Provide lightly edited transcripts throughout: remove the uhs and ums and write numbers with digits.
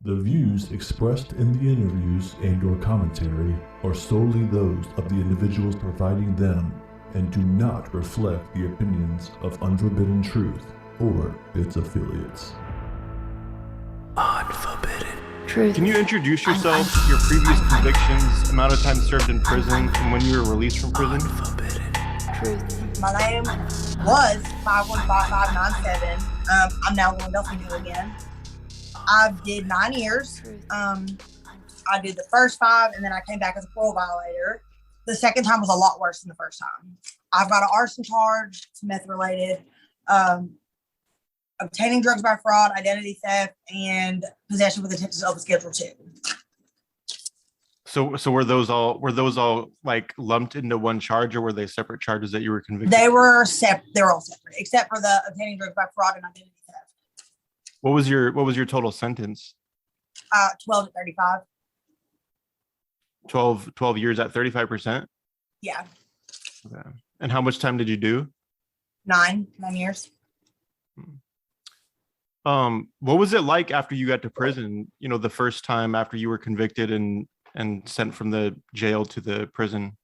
The views expressed in the interviews and/or commentary are solely those of the individuals providing them and do not reflect the opinions of Unforbidden Truth or its affiliates. Unforbidden Truth. Can you introduce yourself, your previous convictions, amount of time served in prison, and when you were released from prison? Unforbidden Truth. My name was 515597. I'm now Lauren Delfino again. I did 9 years. I did the first 5, and then I came back as a parole violator. The second time was a lot worse than the first time. I've got an arson charge, it's meth related, obtaining drugs by fraud, identity theft, and possession with intent to open Schedule 2. So were those all like lumped into one charge, or were they separate charges that you were convicted? They were all separate, except for the obtaining drugs by fraud and identity theft. What was your total sentence? 12 to 35. 12 years at 35%? Yeah. Okay. And how much time did you do? 9 years. What was it like after you got to prison, the first time after you were convicted and sent from the jail to the prison?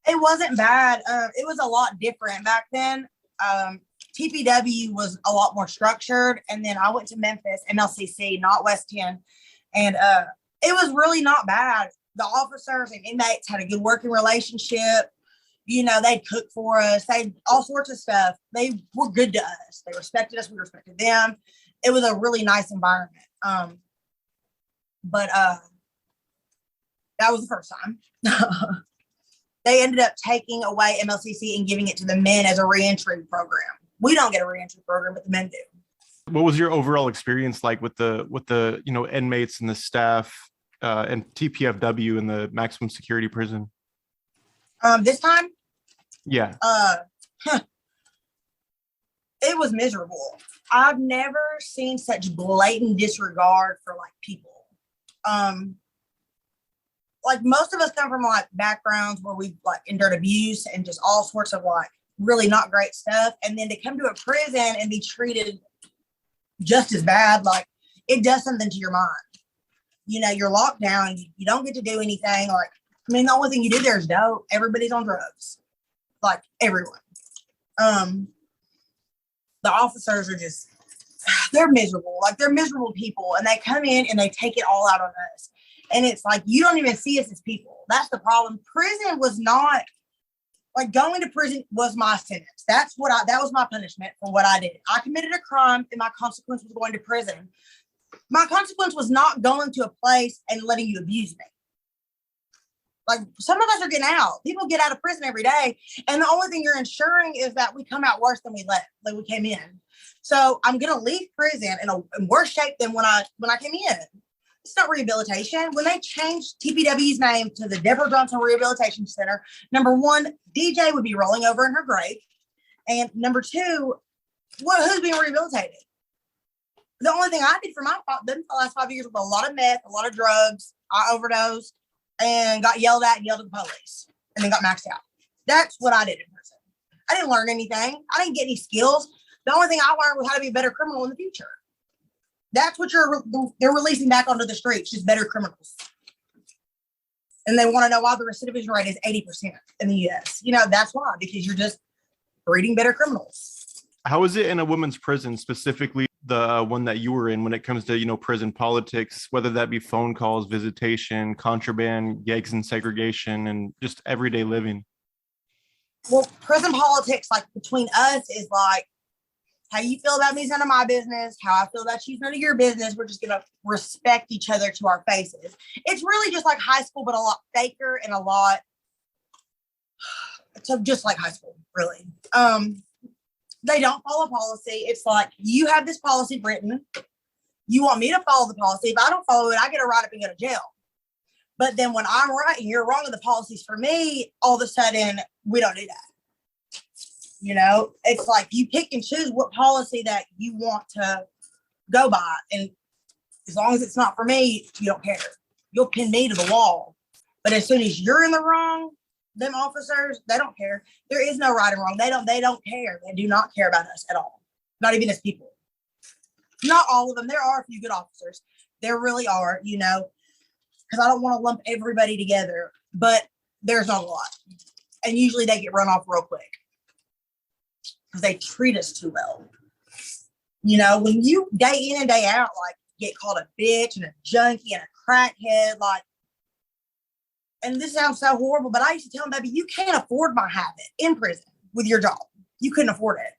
It wasn't bad. It was a lot different back then. TPW was a lot more structured. And then I went to Memphis, MLCC, not West 10. And it was really not bad. The officers and inmates had a good working relationship. They'd cook for us. They all sorts of stuff. They were good to us. They respected us. We respected them. It was a really nice environment. But that was the first time. They ended up taking away MLCC and giving it to the men as a reentry program. We don't get a reentry program, but the men do. What was your overall experience like with the inmates and the staff and TPFW in the maximum security prison? This time? Yeah. It was miserable. I've never seen such blatant disregard for people. Most of us come from backgrounds where we've endured abuse and just all sorts of really not great stuff. And then to come to a prison and be treated just as bad, it does something to your mind. You're locked down. You don't get to do anything. The only thing you do there is dope. Everybody's on drugs. Everyone. The officers are just, they're miserable. They're miserable people. And they come in and they take it all out on us. And it's you don't even see us as people. That's the problem. Prison was not, going to prison was my sentence. That was my punishment for what I did. I committed a crime and my consequence was going to prison. My consequence was not going to a place and letting you abuse me. Some of us are getting out. People get out of prison every day. And the only thing you're ensuring is that we come out worse than we left, we came in. So I'm going to leave prison in worse shape than when I came in. It's not rehabilitation. When they changed TPW's name to the Deborah Johnson Rehabilitation Center, number one, DJ would be rolling over in her grave. And number two, who's being rehabilitated? The only thing I did for the last 5 years was a lot of meth, a lot of drugs. I overdosed and got yelled at and yelled at the police and then got maxed out. That's what I did in prison. I didn't learn anything. I didn't get any skills. The only thing I learned was how to be a better criminal in the future. That's what they're releasing back onto the streets, just better criminals. And they want to know why the recidivism rate is 80% in the US. That's why, because you're just breeding better criminals. How is it in a women's prison, specifically the one that you were in, when it comes to, prison politics, whether that be phone calls, visitation, contraband, gigs and segregation, and just everyday living? Well, prison politics, between us is how you feel about me is none of my business. How I feel about you is none of your business. We're just going to respect each other to our faces. It's really just like high school, but a lot faker and a lot, so just like high school, really. They don't follow policy. It's you have this policy written. You want me to follow the policy. If I don't follow it, I get to write up and go to jail. But then when I'm right and you're wrong and the policy's for me, all of a sudden, we don't do that. It's you pick and choose what policy that you want to go by. And as long as it's not for me, you don't care. You'll pin me to the wall. But as soon as you're in the wrong, them officers, they don't care. There is no right and wrong. They don't care. They do not care about us at all. Not even as people. Not all of them. There are a few good officers. There really are, you know, because I don't want to lump everybody together, but there's not a lot. And usually they get run off real quick because they treat us too well. You know, when you day in and day out, like, get called a bitch and a junkie and a crackhead, like, and this sounds so horrible, but I used to tell them, baby, you can't afford my habit in prison with your job. You couldn't afford it.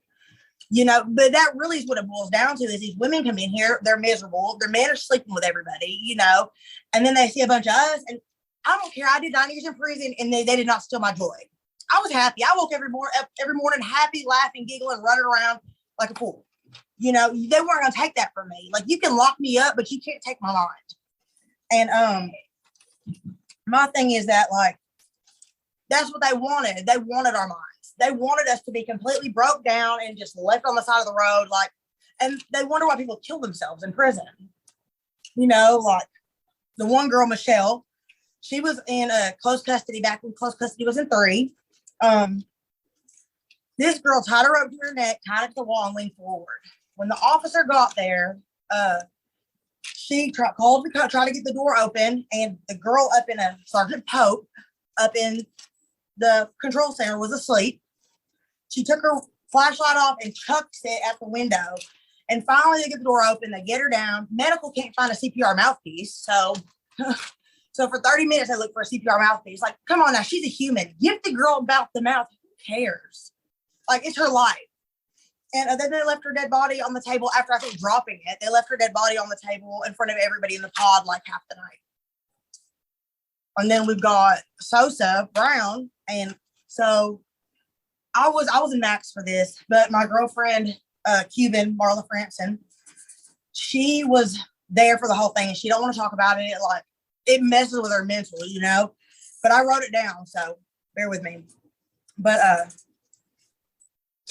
You know, but that really is what it boils down to is these women come in here, they're miserable, their men are sleeping with everybody, you know, and then they see a bunch of us, and I don't care. I did 9 years in prison, and they did not steal my joy. I was happy. I woke every morning happy, laughing, giggling, running around like a fool. You know, they weren't going to take that from me. Like, you can lock me up, but you can't take my mind. And my thing is that, like, that's what they wanted. They wanted our minds. They wanted us to be completely broke down and just left on the side of the road. Like, and they wonder why people kill themselves in prison. You know, like the one girl, Michelle, she was in close custody back when close custody was in 3. This girl tied her rope to her neck, tied it to the wall, and leaned forward. When the officer got there, she tried to get the door open, and the girl up in Sergeant Pope up in the control center was asleep. She took her flashlight off and chucks it at the window. And finally, they get the door open. They get her down. Medical can't find a CPR mouthpiece. So for 30 minutes, they look for a CPR mouthpiece. Like, come on now, she's a human. Give the girl about the mouth. Who cares? Like, it's her life. And then they left her dead body on the table after, I think, dropping it. They left her dead body on the table in front of everybody in the pod like half the night. And then we've got Sosa Brown. And so I was in Max for this, but my girlfriend, Cuban, Marla Franson, she was there for the whole thing, and she don't want to talk about it. Like, it messes with her mentally, you know, but I wrote it down, so bear with me. But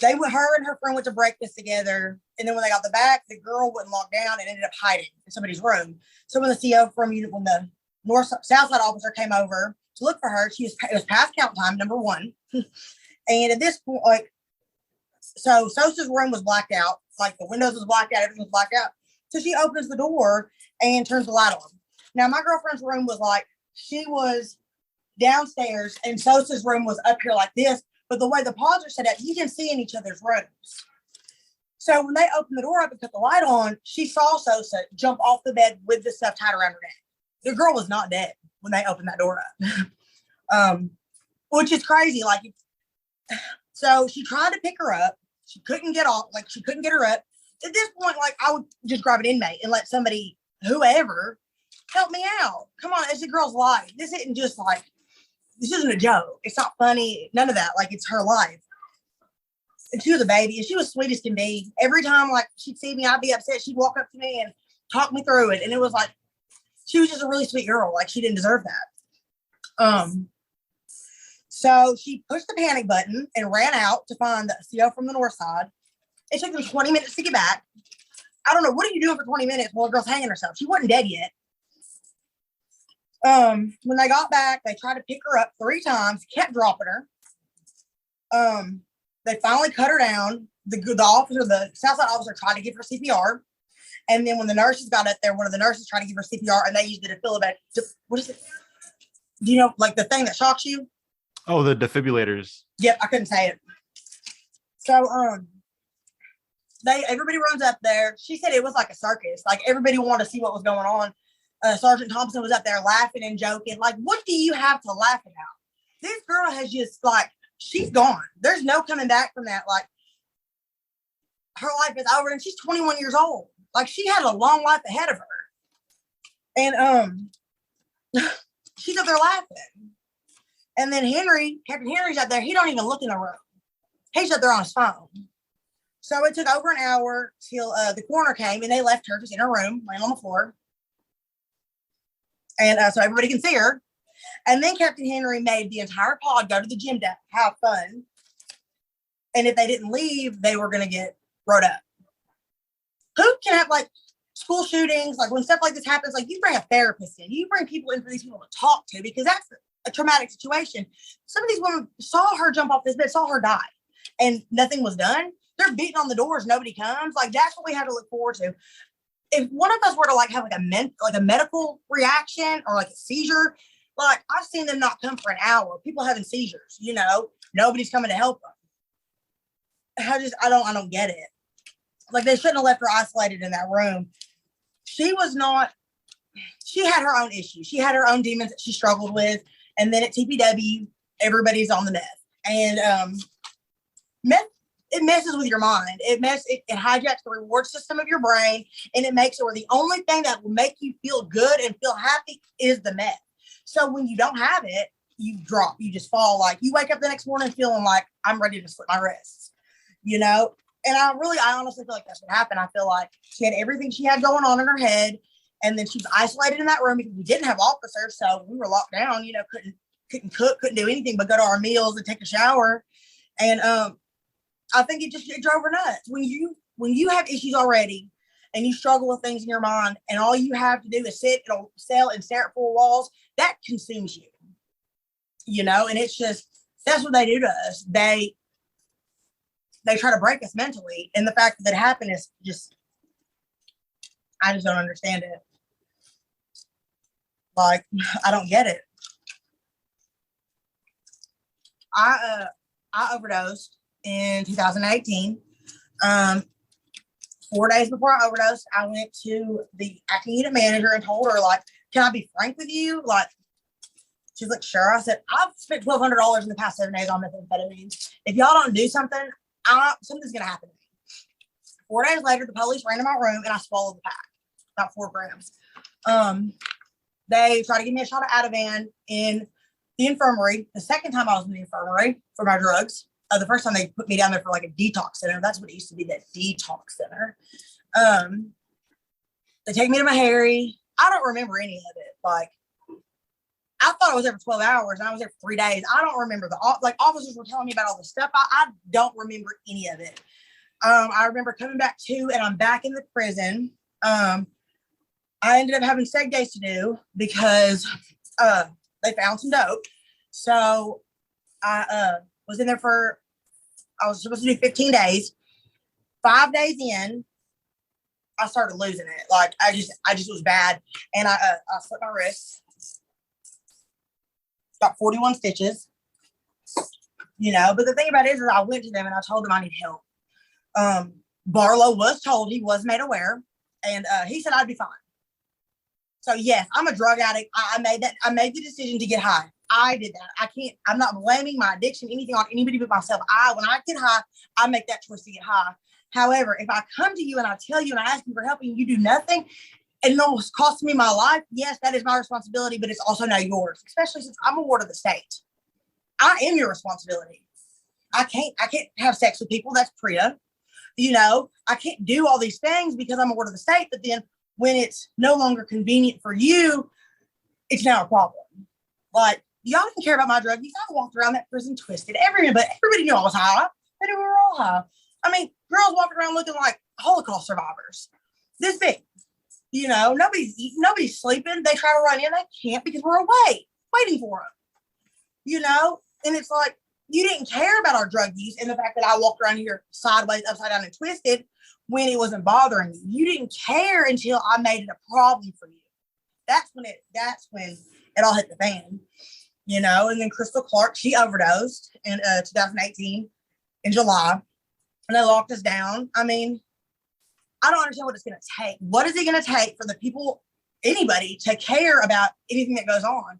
her and her friend went to breakfast together, and then when they got back, the girl wouldn't lock down and ended up hiding in somebody's room. So when the CO when the south side officer came over to look for her, it was past count time, number 1. And at this point, like, so Sosa's room was blacked out, like the windows was blacked out, everything was blacked out. So she opens the door and turns the light on. Now, my girlfriend's room was like, she was downstairs and Sosa's room was up here like this. But the way the pods are set up, you can see in each other's rooms. So when they opened the door up and put the light on, she saw Sosa jump off the bed with the stuff tied around her neck. The girl was not dead when they opened that door up, which is crazy. Like, so she tried to pick her up. She couldn't get off. Like, she couldn't get her up. At this point, like, I would just grab an inmate and let somebody, whoever, help me out. Come on, it's a girl's life. This isn't a joke. It's not funny. None of that. Like, it's her life. And she was a baby, and she was sweet as can be. Every time, like, she'd see me, I'd be upset. She'd walk up to me and talk me through it. And it was like, she was just a really sweet girl. Like, she didn't deserve that. So she pushed the panic button and ran out to find the CO from the north side. It took them 20 minutes to get back. I don't know. What are you doing for 20 minutes while the girl's hanging herself? She wasn't dead yet. When they got back, they tried to pick her up 3 times, kept dropping her. They finally cut her down. The Southside officer tried to give her CPR. And then when the nurses got up there, one of the nurses tried to give her CPR, and they used the defibrillator. What is it? Do you know, like, the thing that shocks you? Oh, the defibrillators. Yep, I couldn't say it. So, everybody runs up there. She said it was like a circus. Like, everybody wanted to see what was going on. Sergeant Thompson was up there laughing and joking. Like, what do you have to laugh about? This girl has just, like, she's gone. There's no coming back from that. Like, her life is over, and she's 21 years old. Like, she had a long life ahead of her. And she's up there laughing. And then Captain Henry's up there. He don't even look in the room. He's up there on his phone. So it took over an hour till the coroner came, and they left her just in her room, laying on the floor. And so everybody can see her. And then Captain Henry made the entire pod go to the gym to have fun. And if they didn't leave, they were going to get wrote up. Who can have, like, school shootings, like, when stuff like this happens, like, you bring a therapist in. You bring people in for these people to talk to, because that's a traumatic situation. Some of these women saw her jump off this bed, saw her die, and nothing was done. They're beating on the doors. Nobody comes. Like, that's what we have to look forward to. if one of us were to like have like a medical reaction or like a seizure, like I've seen them not come for an hour. People having seizures, you know, nobody's coming to help them. I don't get it. Like they shouldn't have left her isolated in that room. She had her own issues. She had her own demons that she struggled with. And then at TPW, everybody's on the meth. And meth, it messes with your mind. It hijacks the reward system of your brain, and it makes it where the only thing that will make you feel good and feel happy is the meth. So when you don't have it, you drop, you just fall. Like you wake up the next morning feeling like I'm ready to slit my wrists, you know? And I honestly feel like that's what happened. I feel like she had everything she had going on in her head, and then she was isolated in that room because we didn't have officers, so we were locked down. You know, couldn't cook, couldn't do anything but go to our meals and take a shower. And I think it drove her nuts. When you have issues already, and you struggle with things in your mind, and all you have to do is sit in a cell and stare at four walls, that consumes you. You know, and it's just that's what they do to us. They try to break us mentally, and the fact that it happened is just, I just don't understand it. Like, I don't get it. I overdosed in 2018. 4 days before I overdosed, I went to the acting unit manager and told her, like, can I be frank with you? Like, she's like, sure. I said, I've spent $1,200 in the past 7 days on methamphetamine. If y'all don't do something, something's going to happen to me. 4 days later, the police ran to my room and I swallowed the pack, about 4 grams. They tried to give me a shot of Ativan in the infirmary. The second time I was in the infirmary for my drugs. The first time they put me down there for like a detox center. That's what it used to be, that detox center. They take me to my Harry. I don't remember any of it. Like, I thought I was there for 12 hours and I was there for 3 days. I don't remember officers were telling me about all this stuff. I don't remember any of it. I remember coming back to, and I'm back in the prison. I ended up having seg days to do because they found some dope. So I was in there I was supposed to do 15 days. 5 days in, I started losing it. Like I just was bad. And I slit my wrists. Got 41 stitches, you know, but the thing about it is I went to them and I told them I need help. Barlow was told, he was made aware, and he said I'd be fine. So yes, I'm a drug addict. I made the decision to get high. I did that. I'm not blaming my addiction, anything on anybody but myself. When I get high, I make that choice to get high. However, if I come to you and I tell you and I ask you for help and you do nothing, and it almost cost me my life, yes, that is my responsibility, but it's also now yours, especially since I'm a ward of the state. I am your responsibility. I can't have sex with people. That's PREA. You know, I can't do all these things because I'm a ward of the state, but then when it's no longer convenient for you, it's now a problem. Like, y'all didn't care about my drug use. I walked around that prison twisted. Everybody knew I was high. They knew we were all high. I mean, girls walking around looking like Holocaust survivors. This big. You know, nobody's sleeping. They try to run in. They can't because we're away, waiting for them. You know, and it's like, you didn't care about our drug use and the fact that I walked around here sideways, upside down, and twisted when it wasn't bothering you. You didn't care until I made it a problem for you. That's when it all hit the fan. You know, and then Crystal Clark, she overdosed in 2018 in July, and they locked us down. I mean, I don't understand what it's going to take. What is it going to take for the people, anybody, to care about anything that goes on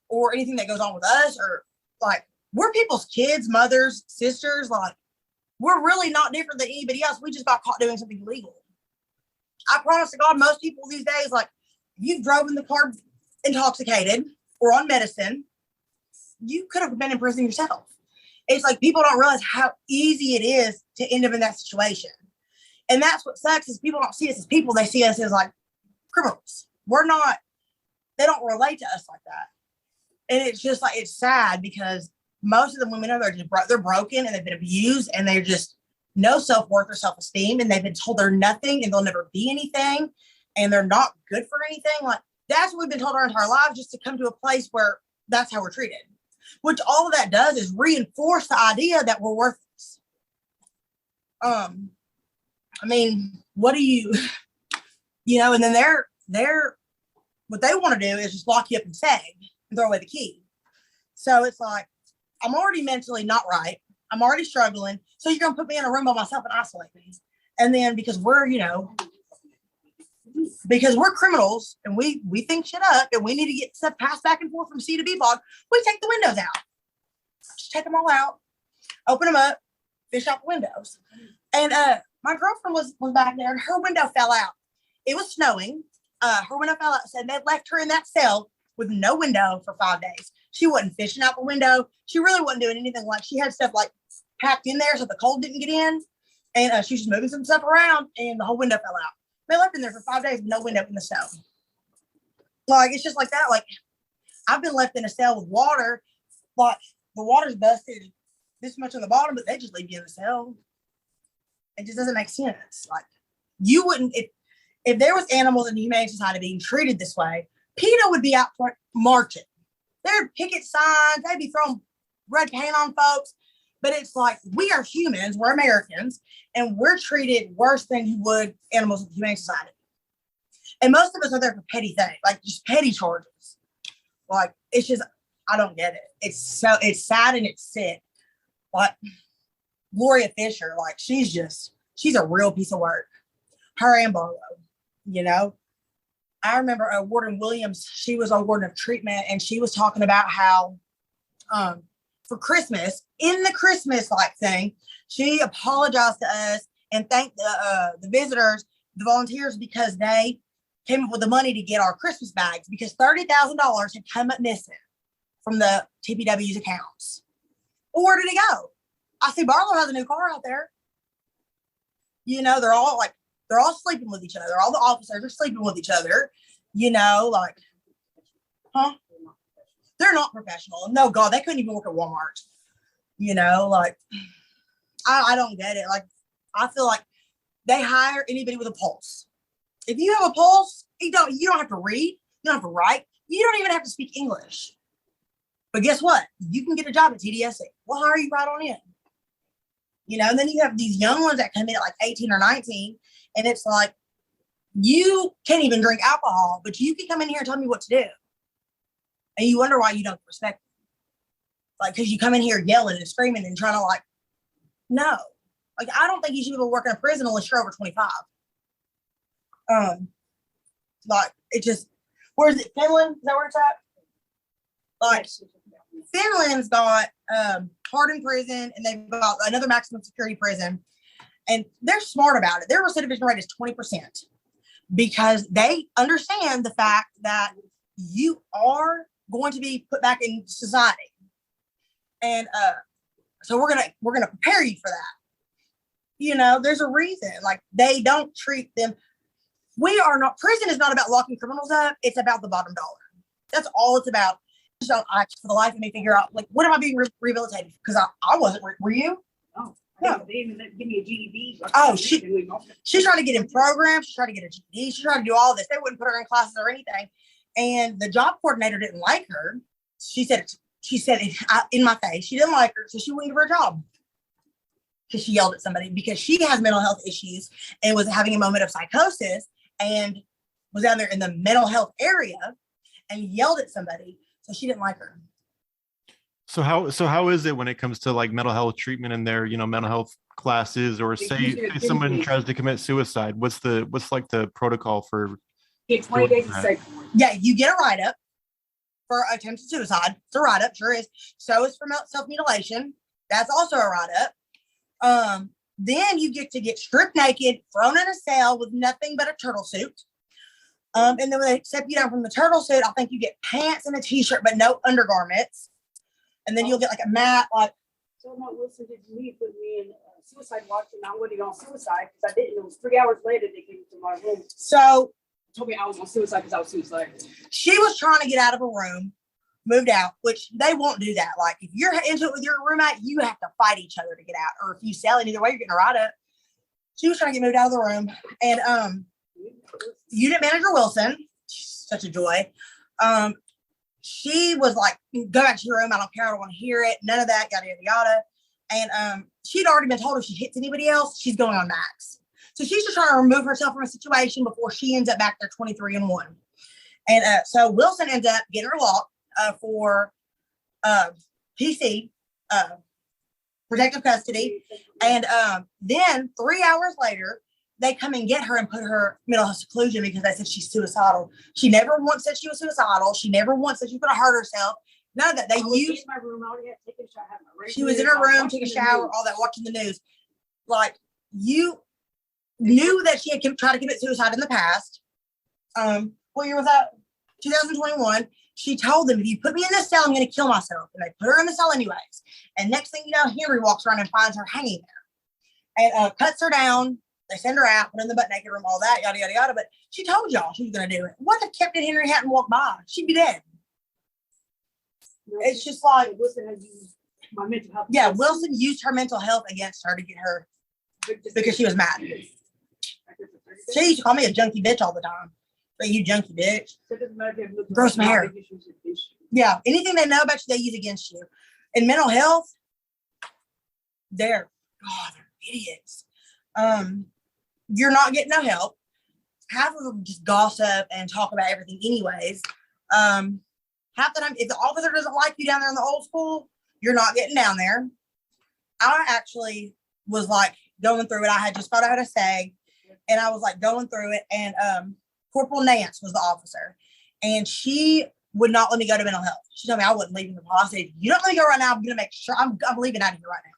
or anything that goes on with us? Or like, we're people's kids, mothers, sisters. Like, we're really not different than anybody else. We just got caught doing something illegal. I promise to God, most people these days, like, if you've driven the car intoxicated or on medicine, you could have been in prison yourself. It's like people don't realize how easy it is to end up in that situation. And that's what sucks is people don't see us as people. They see us as like criminals. They don't relate to us like that. And it's just like, it's sad because most of the women are they're broken and they've been abused and they're just no self-worth or self-esteem. And they've been told they're nothing and they'll never be anything. And they're not good for anything. Like that's what we've been told our entire lives, just to come to a place where that's how we're treated. Which all of that does is reinforce the idea that we're worthless. I mean, what do you And then they're what they want to do is just lock you up and seg and throw away the key. So it's like, I'm already mentally not right. I'm already struggling. So you're going to put me in a room by myself and isolate me. And then because we're criminals and we think shit up and we need to get stuff passed back and forth from C to B block, we take the windows out. Just take them all out, open them up, fish out the windows. And my girlfriend was back there and her window fell out. It was snowing. Her window fell out. Said they'd left her in that cell with no window for 5 days. She wasn't fishing out the window. She really wasn't doing anything. Like, she had stuff like packed in there so the cold didn't get in. And she was just moving some stuff around and the whole window fell out. They left in there for 5 days with no window in the cell. Like, it's just like that. Like, I've been left in a cell with water. Like, the water's busted this much on the bottom, but they just leave you in the cell. It just doesn't make sense. Like, you wouldn't, if there was animals in the Humane Society being treated this way, PETA would be out front marching. There'd picket signs, they'd be throwing red paint on folks. But it's like, we are humans, we're Americans, and we're treated worse than you would animals in the Humane Society. And most of us are there for petty things, like just petty charges. Like, it's just, I don't get it. It's sad and it's sick. Like, Gloria Fisher, like, she's a real piece of work. Her and Barlow, I remember Warden Williams, she was on Warden of Treatment, and she was talking about how for Christmas, in the Christmas like thing, she apologized to us and thanked the visitors, the volunteers, because they came up with the money to get our Christmas bags, because $30,000 had come up missing from the TPW's accounts. Well, where did it go? I see Barlow has a new car out there. They're all sleeping with each other. All the officers are sleeping with each other. Like, huh? They're not professional. No, God, they couldn't even work at Walmart. Like, I don't get it. Like, I feel like they hire anybody with a pulse. If you have a pulse, you don't have to read. You don't have to write. You don't even have to speak English. But guess what? You can get a job at TDSA. Well, how are you right on in? And then you have these young ones that come in at like 18 or 19, and it's like, you can't even drink alcohol, but you can come in here and tell me what to do. And you wonder why you don't respect them. Like, because you come in here yelling and screaming and trying to, like, no. Like, I don't think you should be able to work in a prison unless you're over 25. Like, it just, where is it? Finland? Is that where it's at? Like, Finland's got hardened prison, and they've got another maximum security prison. And they're smart about it. Their recidivism rate is 20% because they understand the fact that you are going to be put back in society. And so we're gonna prepare you for that. There's a reason. Like, they don't treat them. Prison is not about locking criminals up. It's about the bottom dollar. That's all it's about. So I, for the life of me, figure out, like, what am I being rehabilitated? Because I wasn't. Were you? No. They didn't give me a GED. Oh, she's trying to get in programs. She's trying to get a GED. She's trying to do all this. They wouldn't put her in classes or anything. And the job coordinator didn't like her. She said in my face, she didn't like her, so she wouldn't give her a job because she yelled at somebody, because she has mental health issues and was having a moment of psychosis and was down there in the mental health area and yelled at somebody. So she didn't like her. So how is it when it comes to, like, mental health treatment in their, mental health classes, or say someone tries to commit suicide? What's like the protocol for? Get 20 days of safe. Yeah, you get a write-up for attempted suicide. It's a write-up, sure is. So is for self-mutilation. That's also a write-up. Then you get to get stripped naked, thrown in a cell with nothing but a turtle suit. And then when they step you down from the turtle suit, I think you get pants and a t-shirt, but no undergarments. And then you'll get like a mat, like. So my Wilson did me, put me in suicide watch, and I went on suicide because I didn't. It was 3 hours later they came to my room. So told me I was on suicide because I was suicidal. She was trying to get out of a room, moved out, which they won't do that. Like, if you're into it with your roommate, you have to fight each other to get out. Or if you sell it, either way, you're getting a write-up. She was trying to get moved out of the room. And unit manager Wilson, such a joy. She was like, go back to your room. I don't care. I don't want to hear it. None of that, yada, yada, yada. And she'd already been told if she hits anybody else, she's going on max. So she's just trying to remove herself from a situation before she ends up back there 23-1. And so Wilson ends up getting her locked for PC, protective custody. And then 3 hours later, they come and get her and put her mental health seclusion because they said she's suicidal. She never once said she was suicidal. She never once said she was going to hurt herself. None of that. They used my room. I already had to take a shower. She was in her room, took a shower, all that, watching the news. Like, you knew that she had tried to commit suicide in the past. What year was that? 2021. She told them, if you put me in this cell, I'm going to kill myself. And they put her in the cell anyways. And next thing you know, Henry walks around and finds her hanging there and cuts her down. They send her out, put her in the butt naked room, all that, yada, yada, yada. But she told y'all she was going to do it. What if Captain Henry hadn't walked by? She'd be dead. It's just like, Wilson has used my mental health. yeah, Wilson used her mental health against her to get her because she was mad. She used to call me a junkie bitch all the time. But you junkie bitch. Grow some hair. Yeah, anything they know about you, they use against you. In mental health, they're idiots. You're not getting no help. Half of them just gossip and talk about everything anyways. Half the time, if the officer doesn't like you down there in the old school, you're not getting down there. I actually was like going through it. I had just thought I had a SAG, and I was like going through it, and Corporal Nance was the officer, and she would not let me go to mental health. She told me I wouldn't leave in the call. I said, you don't let me go right now. I'm going to make sure I'm leaving out of here right now.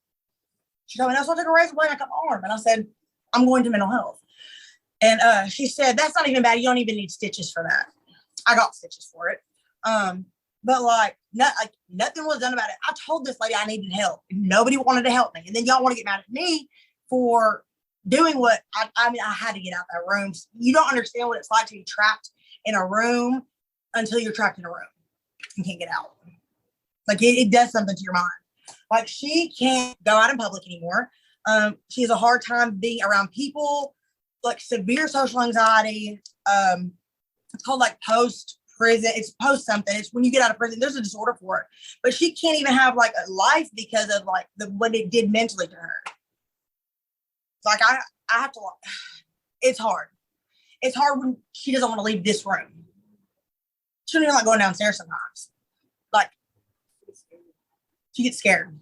She told me, that's what I took a razor blade and I cut my arm. And I said, I'm going to mental health. And she said, that's not even bad. You don't even need stitches for that. I got stitches for it. But nothing was done about it. I told this lady I needed help. Nobody wanted to help me. And then y'all want to get mad at me for doing what I had to get out that room. You don't understand what it's like to be trapped in a room until you're trapped in a room and can't get out. Like it does something to your mind. Like she can't go out in public anymore. She has a hard time being around people, like severe social anxiety. It's called like post-prison. It's post something. It's when you get out of prison, there's a disorder for it. But she can't even have like a life because of like what it did mentally to her. Like I have to, it's hard. It's hard when she doesn't want to leave this room. She don't even like going downstairs sometimes. Like she gets scared,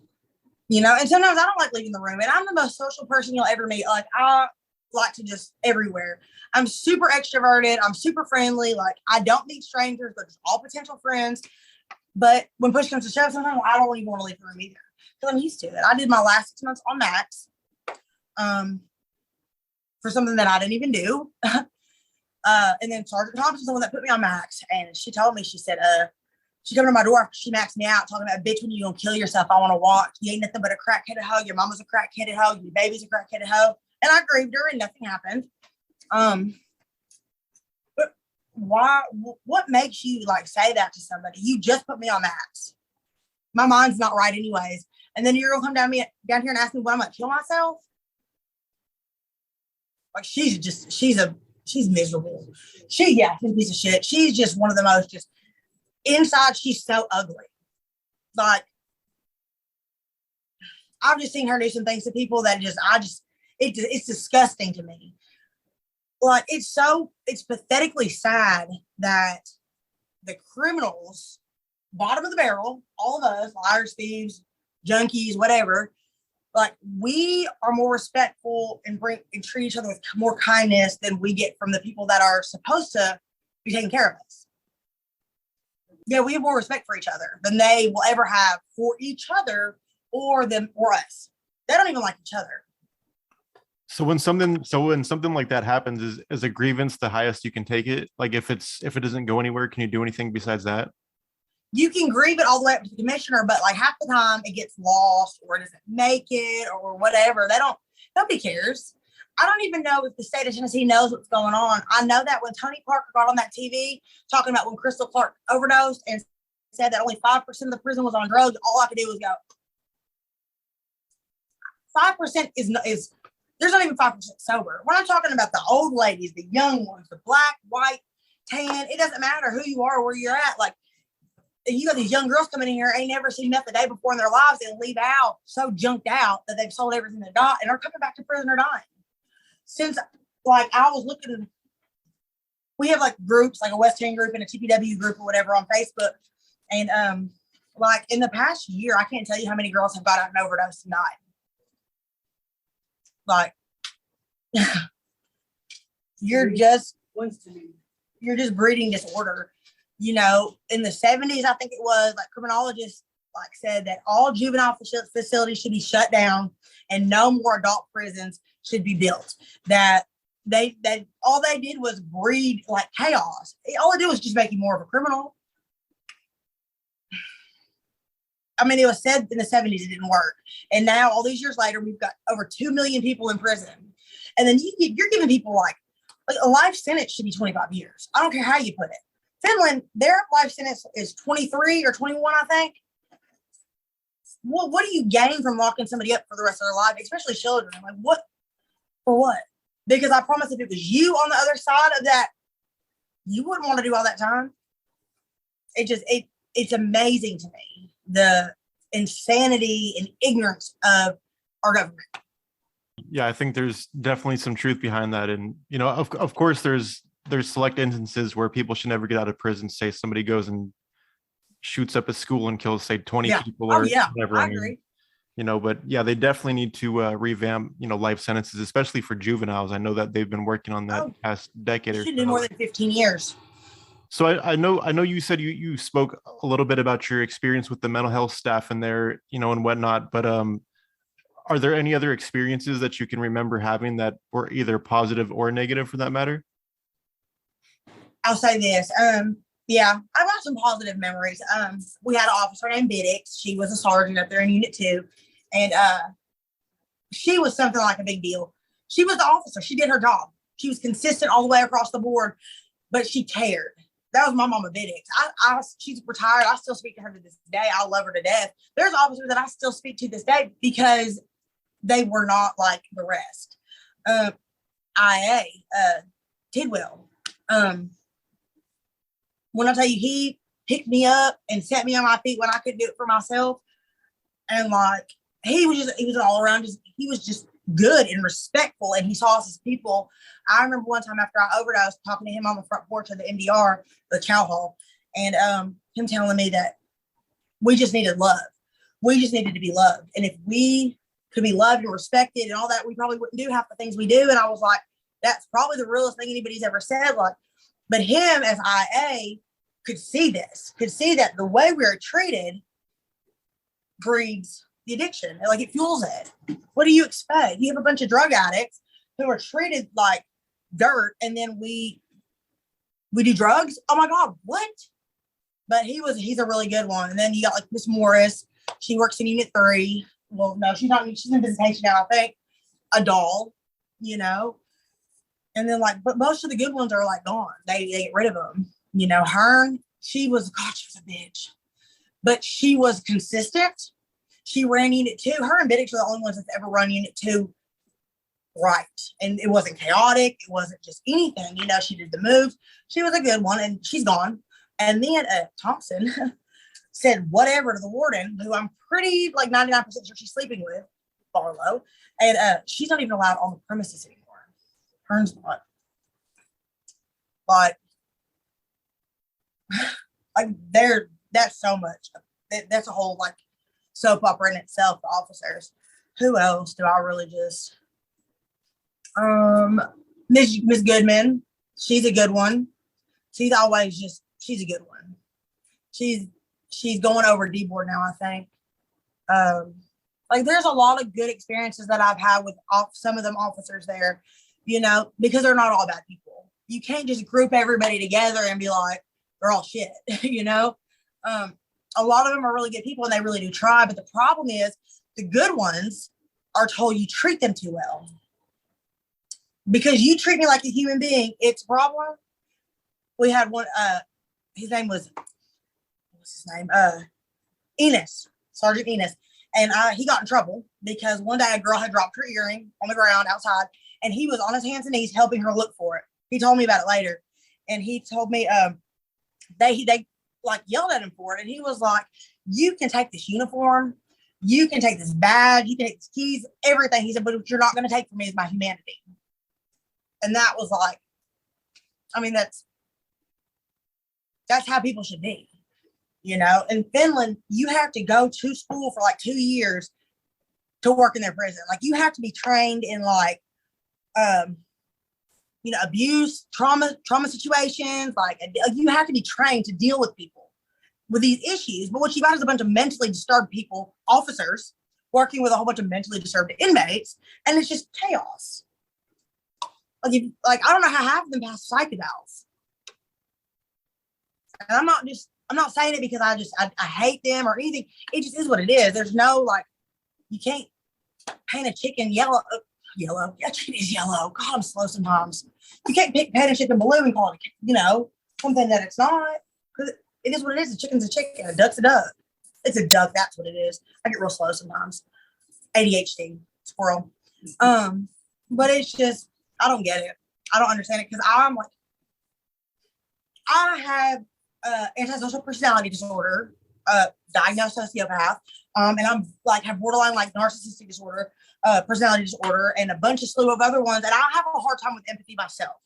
you know? And sometimes I don't like leaving the room, and I'm the most social person you'll ever meet. Like I like to just everywhere. I'm super extroverted. I'm super friendly. Like I don't meet strangers, but it's all potential friends. But when push comes to shove, sometimes I don't even want to leave the room either because I'm used to it. I did my last 6 months on max for something that I didn't even do. And then Sergeant Thompson's the one that put me on max. And she told me, she said, she come to my door after she maxed me out, talking about, bitch, when you gonna kill yourself, I want to watch. You ain't nothing but a crack-headed hoe. Your mama's a crack-headed hoe. Your baby's a crack-headed hoe. And I grieved her and nothing happened. But why, what makes you like say that to somebody? You just put me on max. My mind's not right anyways. And then you're gonna come down here and ask me what I'm gonna kill myself? Like she's miserable. She's a piece of shit. She's just one of the most just inside. She's so ugly. Like I've just seen her do some things to people that it's disgusting to me. Like it's pathetically sad that the criminals, bottom of the barrel, all of us, liars, thieves, junkies, whatever, like we are more respectful and treat each other with more kindness than we get from the people that are supposed to be taking care of us. Yeah, we have more respect for each other than they will ever have for each other or them or us. They don't even like each other. So when something like that happens, is a grievance the highest you can take it? Like if it doesn't go anywhere, can you do anything besides that? You can grieve it all the way up to the commissioner, but like half the time it gets lost or it doesn't make it or whatever. Nobody cares. I don't even know if the state of Tennessee knows what's going on. I know that when Tony Parker got on that TV talking about when Crystal Clark overdosed and said that only 5% of the prison was on drugs, all I could do was go, 5% is there's not even 5% sober. When I'm talking about the old ladies, the young ones, the black, white, tan, it doesn't matter who you are or where you're at. Like, you got these young girls coming in here, ain't never seen meth the day before in their lives and leave out so junked out that they've sold everything they got and are coming back to prison or dying. since like I was looking, we have like groups, like a West End group and a TPW group or whatever on Facebook. And like in the past year, I can't tell you how many girls have got out and overdosed and died. Like you're just breeding disorder. You know, in the 70s, I think it was, like criminologists like said that all juvenile facilities should be shut down and no more adult prisons should be built. That all they did was breed like chaos. All it did was just make you more of a criminal. I mean, it was said in the 70s it didn't work. And now all these years later, we've got over 2 million people in prison. And then you're giving people like a life sentence should be 25 years. I don't care how you put it. Finland, their life sentence is 23 or 21, I think. What do you gain from locking somebody up for the rest of their life, especially children? Like, what? For what? Because I promise if it was you on the other side of that, you wouldn't want to do all that time. It's amazing to me, the insanity and ignorance of our government. Yeah, I think there's definitely some truth behind that. And, you know, of course, there's select instances where people should never get out of prison. Say somebody goes and shoots up a school and kills, say, 20 people or whatever. I agree. You know, but yeah, they definitely need to revamp, you know, life sentences, especially for juveniles. I know that they've been working on that past decade or so. Should do more than 15 years. So I know you said you spoke a little bit about your experience with the mental health staff in there, you know, and whatnot, but are there any other experiences that you can remember having that were either positive or negative for that matter? I'll say this. Yeah, I've got some positive memories. We had an officer named Biddix. She was a sergeant up there in Unit 2. And she was something like a big deal. She was the officer. She did her job. She was consistent all the way across the board, but she cared. That was my mama Biddix. She's retired. I still speak to her to this day. I love her to death. There's officers that I still speak to this day because they were not like the rest. IA, Tidwell. When I tell you, he picked me up and set me on my feet when I couldn't do it for myself. And like, he was an all around, he was just good and respectful. And he saw us as people. I remember one time after I overdosed, talking to him on the front porch of the MDR, the chow hall, and him telling me that we just needed love. We just needed to be loved. And if we could be loved and respected and all that, we probably wouldn't do half the things we do. And I was like, that's probably the realest thing anybody's ever said. Like, but him as IA could see that the way we are treated breeds the addiction. Like, it fuels it. What do you expect? You have a bunch of drug addicts who are treated like dirt, and then we do drugs. Oh my God, what? But he's a really good one. And then you got like Miss Morris. She works in Unit 3. Well, no, she's in visitation now, I think. A doll, you know. And then but most of the good ones are like gone. They get rid of them. You know, Hearn, she was a bitch. But she was consistent. She ran Unit 2. Her and Biddix were the only ones that's ever run Unit 2 right. And it wasn't chaotic. It wasn't just anything. You know, she did the moves. She was a good one, and she's gone. And then Thompson said whatever to the warden, who I'm pretty 99% sure she's sleeping with, Barlow. And she's not even allowed on the premises anymore. Hearn's not. But that's so much. That's a whole soap opera in itself, the officers. Who else do I really just Miss Goodman, she's a good one. She's a good one. She's going over D-board now, I think. There's a lot of good experiences that I've had with some of them officers there, you know, because they're not all bad people. You can't just group everybody together and be like, they're all shit, you know? A lot of them are really good people and they really do try, but the problem is the good ones are told you treat them too well. Because you treat me like a human being, it's a problem. We had one, his name was, what's his name? Enos, Sergeant Enos. And he got in trouble because one day a girl had dropped her earring on the ground outside and he was on his hands and knees helping her look for it. He told me about it later. And he told me they yelled at him for it. And he was like, you can take this uniform, you can take this badge, you can take this keys, everything. He said, but what you're not going to take from me is my humanity. And that was like, I mean, that's how people should be. In Finland, you have to go to school for like 2 years to work in their prison. Like, you have to be trained in like, abuse, trauma situations. Like, you have to be trained to deal with people with these issues. But what you got is a bunch of mentally disturbed people, officers, working with a whole bunch of mentally disturbed inmates, and it's just chaos. Like, I don't know how half of them pass psychedels. And I'm not saying it because I hate them or anything. It just is what it is. There's no, like, you can't paint a chicken yellow. Yeah, chicken is yellow. God, I'm slow sometimes. You can't paint a chicken blue and call it, something that it's not. Because it is what it is. A chicken's a chicken. A duck's a duck. It's a duck. That's what it is. I get real slow sometimes. ADHD, squirrel. But it's just, I don't get it. I don't understand it because I'm like, I have antisocial personality disorder, diagnosed sociopath, and I'm like have borderline like narcissistic disorder, personality disorder, and a bunch of slew of other ones. And I have a hard time with empathy myself.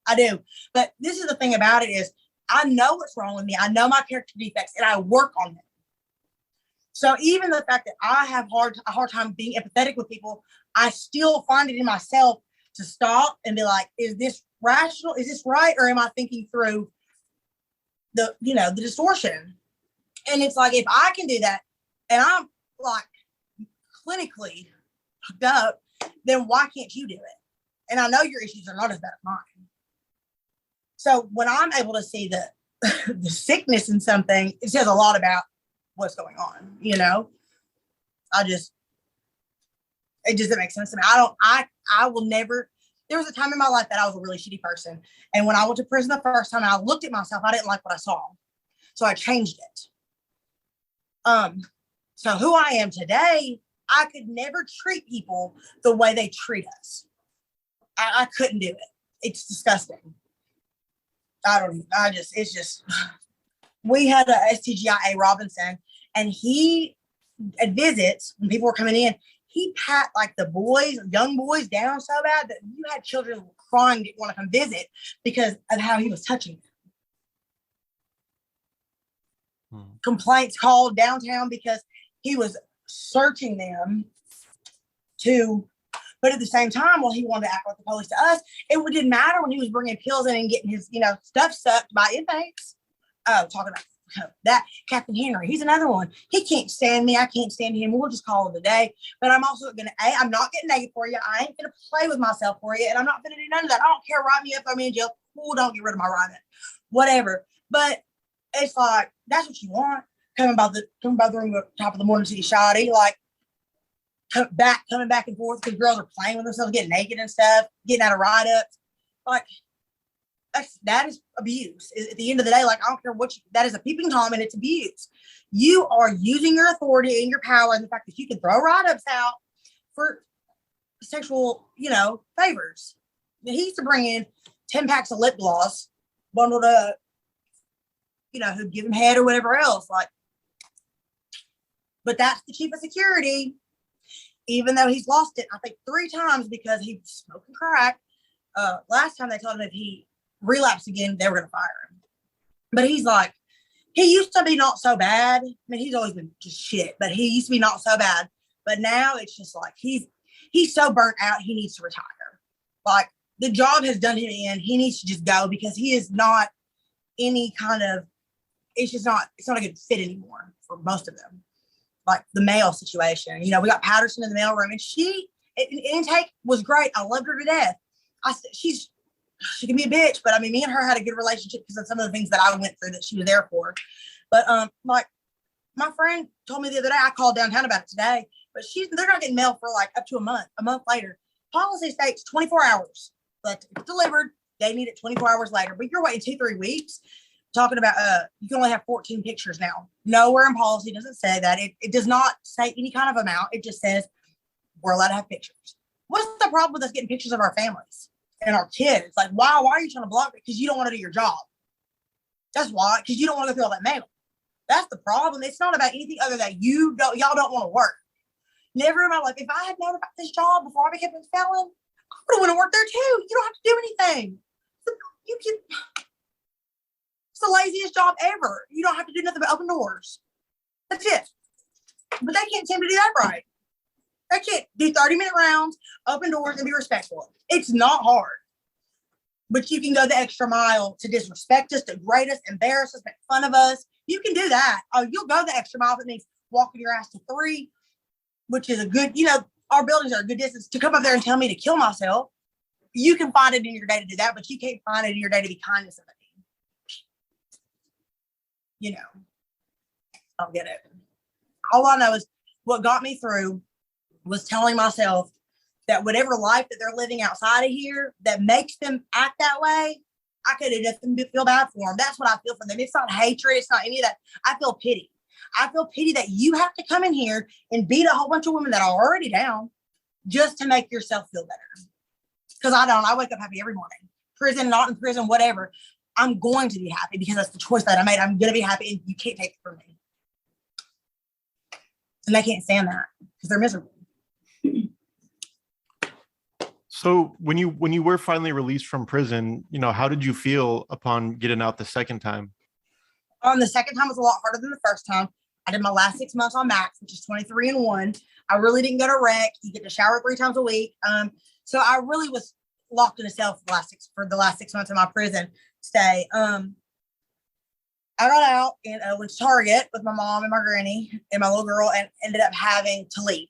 I do. But this is the thing about it is I know what's wrong with me. I know my character defects, and I work on them. So even the fact that I have a hard time being empathetic with people, I still find it in myself to stop and be like, is this rational? Is this right? Or am I thinking through the distortion? And it's like, if I can do that and I'm like clinically hooked up, then why can't you do it? And I know your issues are not as bad as mine. So when I'm able to see the sickness in something, it says a lot about what's going on, it doesn't make sense to me. I will never, there was a time in my life that I was a really shitty person. And when I went to prison the first time, I looked at myself, I didn't like what I saw. So I changed it. So who I am today, I could never treat people the way they treat us. I couldn't do it. It's disgusting. It's just, we had a STGIA Robinson, and he, at visits, when people were coming in, he pat like the young boys down so bad that you had children crying, didn't want to come visit because of how he was touching them. Complaints called downtown because he was searching them but at the same time, while he wanted to act like the police to us, it didn't matter when he was bringing pills in and getting his, stuff sucked by inmates. Talking about that Captain Henry, he's another one. He can't stand me. I can't stand him. We'll just call it a day. But I'm also I'm not getting naked for you. I ain't gonna play with myself for you, and I'm not gonna do none of that. I don't care. Write me up. I'm in jail. Cool. Don't get rid of my writing. Whatever. But it's like, that's what you want. Coming by the room at the top of the morning to see shoddy, like coming back and forth because girls are playing with themselves, getting naked and stuff, getting out of write-ups. Like, that is abuse. At the end of the day, like, I don't care that is a peeping Tom, and it's abuse. You are using your authority and your power and the fact that you can throw write-ups out for sexual, favors. He used to bring in 10 packs of lip gloss bundled up, who'd give him head or whatever else. Like, but that's the chief of security, even though he's lost it, I think 3 times because he was smoking crack. Last time they told him if he relapsed again, they were going to fire him. But he's like, he used to be not so bad. I mean, he's always been just shit, but he used to be not so bad. But now it's just like, he's so burnt out, he needs to retire. Like, the job has done him in. He needs to just go because he is not any kind of, it's not a good fit anymore for most of them. Like the mail situation, we got Patterson in the mail room, and intake was great. I loved her to death. She can be a bitch, but I mean, me and her had a good relationship because of some of the things that I went through that she was there for. But like my friend told me the other day, I called downtown about it today, but they're not getting mail for like up to a month. A month later, policy states 24 hours, but it's delivered. They need it 24 hours later, but you're waiting 2-3 weeks. Talking about you can only have 14 pictures now. Nowhere in policy does it say that. It does not say any kind of amount. It just says we're allowed to have pictures. What's the problem with us getting pictures of our families and our kids? Like, why are you trying to block it? Because you don't want to do your job. That's why, because you don't want to go through all that mail. That's the problem. It's not about anything other than y'all don't want to work. Never in my life, if I had known about this job before I became a felon, would have went to work there too. You don't have to do anything. You can. It's the laziest job ever. You don't have to do nothing but open doors. That's it. But they can't seem to do that right. They can't do 30-minute rounds, open doors, and be respectful. It's not hard. But you can go the extra mile to disrespect us, degrade us, embarrass us, make fun of us. You can do that. Oh, you'll go the extra mile if it means walking your ass to 3, which is a good, our buildings are a good distance to come up there and tell me to kill myself. You can find it in your day to do that, but you can't find it in your day to be kind to somebody. I don't get it. All I know is what got me through was telling myself that whatever life that they're living outside of here that makes them act that way, I could have nothing but feel bad for them. That's what I feel for them. It's not hatred. It's not any of that. I feel pity. I feel pity that you have to come in here and beat a whole bunch of women that are already down just to make yourself feel better. Because I don't. I wake up happy every morning. Prison, not in prison, whatever. I'm going to be happy because that's the choice that I made. I'm going to be happy, and you can't take it from me. And they can't stand that because they're miserable. So when you were finally released from prison, how did you feel upon getting out the second time? The second time was a lot harder than the first time. I did my last 6 months on max, which is 23 and 1. I really didn't go to rec. You get to shower 3 times a week. So I really was locked in a cell for the last 6 months of my prison stay. I got out and went to Target with my mom and my granny and my little girl and ended up having to leave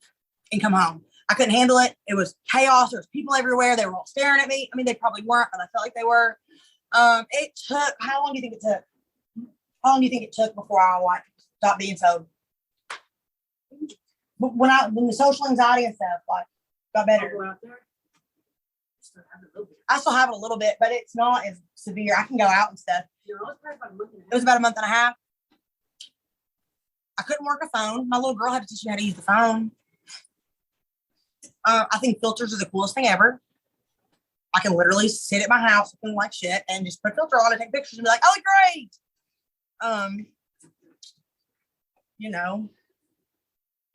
and come home. I couldn't handle it. It was chaos. There was people everywhere. They were all staring at me. I mean, they probably weren't, but I felt like they were. It took, how long do you think it took? How long do you think it took before I stopped being so? When the social anxiety and stuff got better. I still have it a little bit, but it's not as severe. I can go out and stuff. It was about a month and a half. I couldn't work a phone. My little girl had to teach me how to use the phone. I think filters are the coolest thing ever. I can literally sit at my house looking like shit and just put a filter on and take pictures and be like, "Oh, great!"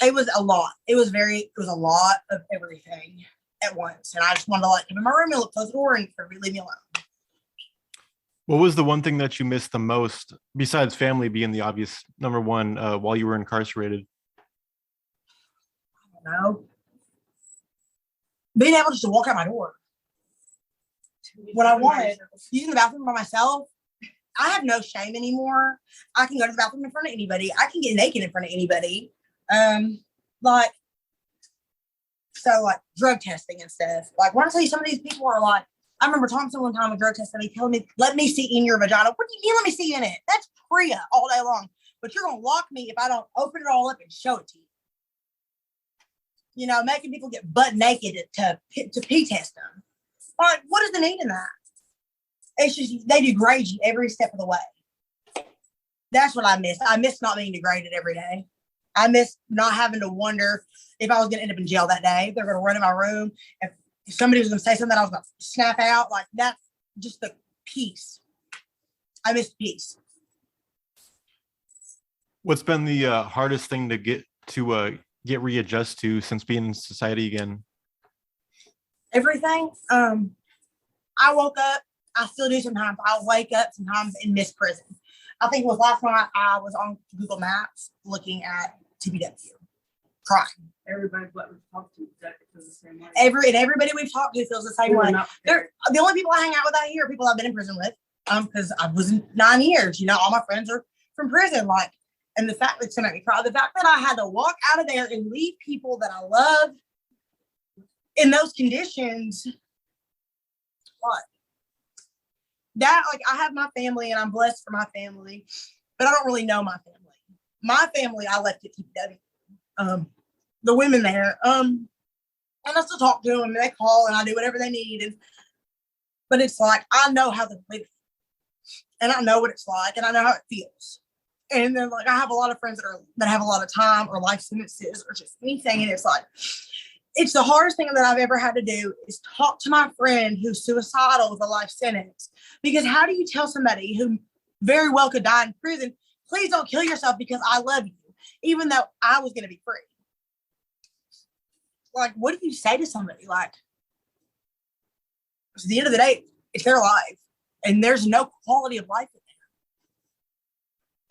It was a lot. It was a lot of everything at once, and I just wanted to come in my room and close the door and leave me alone. What was the one thing that you missed the most, besides family being the obvious number one, while you were incarcerated? I don't know. Being able just to walk out my door when I wanted, using the bathroom by myself. I have no shame anymore. I can go to the bathroom in front of anybody. I can get naked in front of anybody. Drug testing and stuff. Like, when I tell you, some of these people are like, I remember talking to someone one time with drug testing, and he told me, "Let me see in your vagina." What do you mean, let me see in it? That's Priya all day long. But you're going to lock me if I don't open it all up and show it to you. Making people get butt naked to pee test them. Like, what is the need in that? It's just, they degrade you every step of the way. That's what I miss. I miss not being degraded every day. I miss not having to wonder if I was going to end up in jail that day. If they're going to run in my room. If somebody was going to say something, I was going to snap out. Like, that's just the peace. I miss peace. What's been the hardest thing to get readjust to since being in society again? Everything. I woke up. I still do sometimes. I'll wake up sometimes and miss prison. I think it was last night I was on Google Maps looking at TPW, crying. Everybody we've talked to feels the same way. Everybody we've talked to feels the same way. The only people I hang out with out here are people I've been in prison with. Because I was in 9 years. All my friends are from prison. And the fact that's gonna make me cry, the fact that I had to walk out of there and leave people that I love in those conditions, I have my family and I'm blessed for my family, but I don't really know my family. My family, I left at TPW. The women there, and I still talk to them and they call and I do whatever they need. But it's like, I know how they're living and I know what it's like and I know how it feels. And then I have a lot of friends that have a lot of time or life sentences or just anything. And it's like, it's the hardest thing that I've ever had to do is talk to my friend who's suicidal with a life sentence. Because how do you tell somebody who very well could die in prison, please don't kill yourself because I love you, even though I was going to be free? What do you say to somebody? So at the end of the day, it's their life, and there's no quality of life in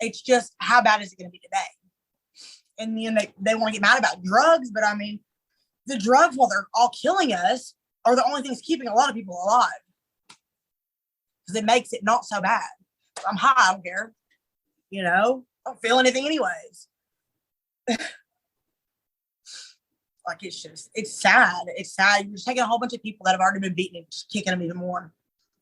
there. It's just how bad is it going to be today? And then they want to get mad about drugs, but I mean, the drugs, while they're all killing us, are the only things keeping a lot of people alive. Because it makes it not so bad. I'm high, I don't care. You know, I don't feel anything anyways. Like, it's sad. It's sad. You're just taking a whole bunch of people that have already been beaten and just kicking them even more.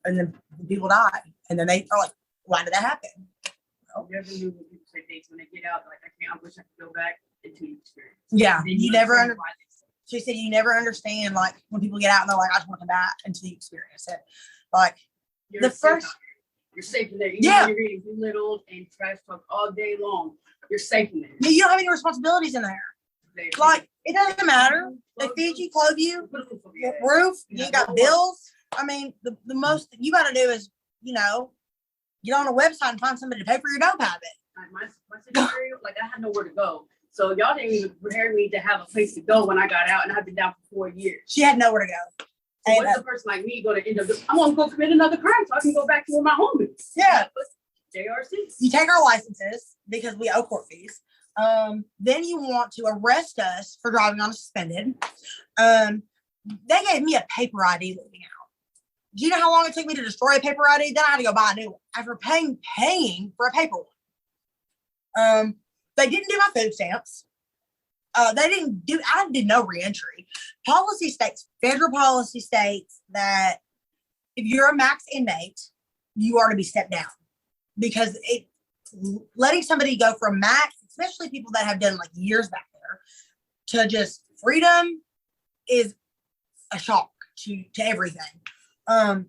And then the people die. And then they are like, why did that happen? You never knew when people say things when they get out, like, I wish I could go back into the experience. Yeah, Then you never understand why they say it. She said you never understand, like, when people get out and they're like, I just want to come back until you experience it. Like, You're the safe first- out here. You're safe in there. You Yeah. know, you're getting belittled and trash talk all day long. You're safe in there. you don't have any responsibilities in there. Like, it doesn't matter. They feed you, clothe you, roof, you ain't got bills. I mean, the most you got to do is, you know, get on a website and find somebody to pay for your dope habit. My scenario, like, I had nowhere to go. So y'all didn't even prepare me to have a place to go when I got out, and I've been down for 4 years. She had nowhere to go. So And, what's a person like me going to end up? I'm going to go commit another crime so I can go back to where my home is. Yeah. JRC. You take our licenses because we owe court fees. Then you want to arrest us for driving on suspended. They gave me a paper ID leaving out. Do you know how long it took me to destroy a paper ID? Then I had to go buy a new one after paying for a paper one. They didn't do my food stamps. I did no reentry. Federal policy states that if you're a max inmate, you are to be stepped down because letting somebody go from max, especially people that have done like years back there, to just freedom is a shock to everything. I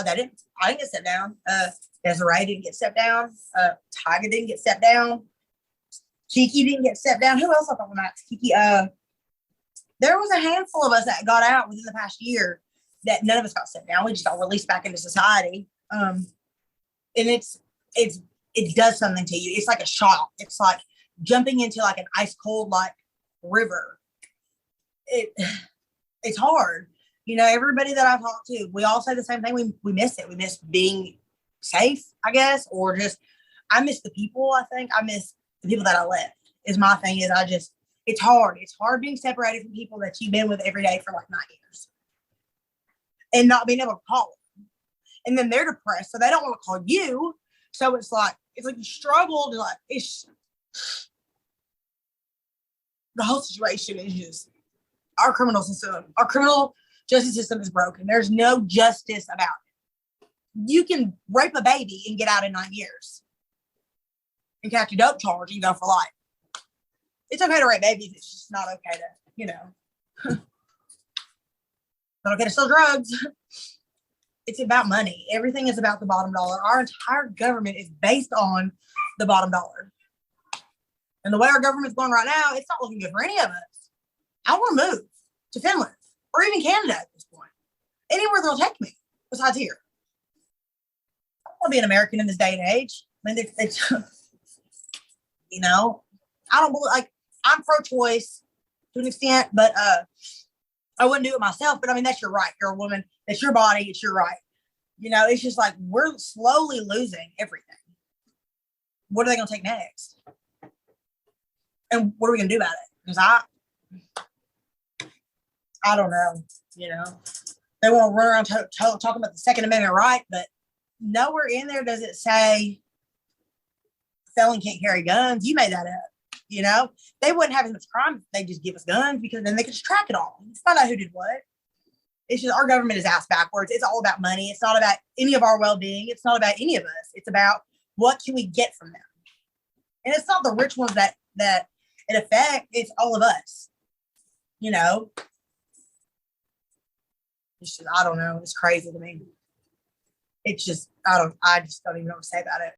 didn't get stepped down. Desiree didn't get stepped down. Tyga didn't get stepped down. Kiki didn't get stepped down. Who else I thought was max? Kiki. There was a handful of us that got out within the past year that none of us got stepped down. We just got released back into society. And it does something to you. It's like a shock. It's like jumping into like an ice cold like river. It's hard. You know, everybody that I've talked to, we all say the same thing. We miss it. We miss being safe, I guess, or just I miss the people. I think I miss the people that I left. Is my thing. It's hard. It's hard being separated from people that you've been with every day for like 9 years, and not being able to call them. And then they're depressed, so they don't want to call you. So it's like you struggle to like the whole situation is just our criminal justice system is broken. There's no justice about it. You can rape a baby and get out in 9 years and catch a dope charge and go for life. It's okay to rape babies. It's just not okay to, you know, not okay to sell drugs. It's about money. Everything is about the bottom dollar. Our entire government is based on the bottom dollar. And the way our government's going right now, it's not looking good for any of us. I want to move to Finland or even Canada at this point. Anywhere they'll take me besides here. I want to be an American in this day and age. I mean, it's you know, I don't believe, like, I'm pro-choice to an extent, but I wouldn't do it myself. But I mean, that's your right. You're a woman. It's your body. It's your right. You know, it's just like we're slowly losing everything. What are they going to take next? And what are we going to do about it? Because I don't know. You know, they want to run around talking about the Second Amendment right, but nowhere in there does it say felon can't carry guns. You made that up. You know, they wouldn't have as much crime if they just give us guns because then they could just track it all. It's not out who did what. It's just our government is ass backwards. It's all about money. It's not about any of our well-being. It's not about any of us. It's about what can we get from them. And it's not the rich ones that it affects. It's all of us. You know, it's just, I don't know. It's crazy to me. It's just, I just don't even know what to say about it.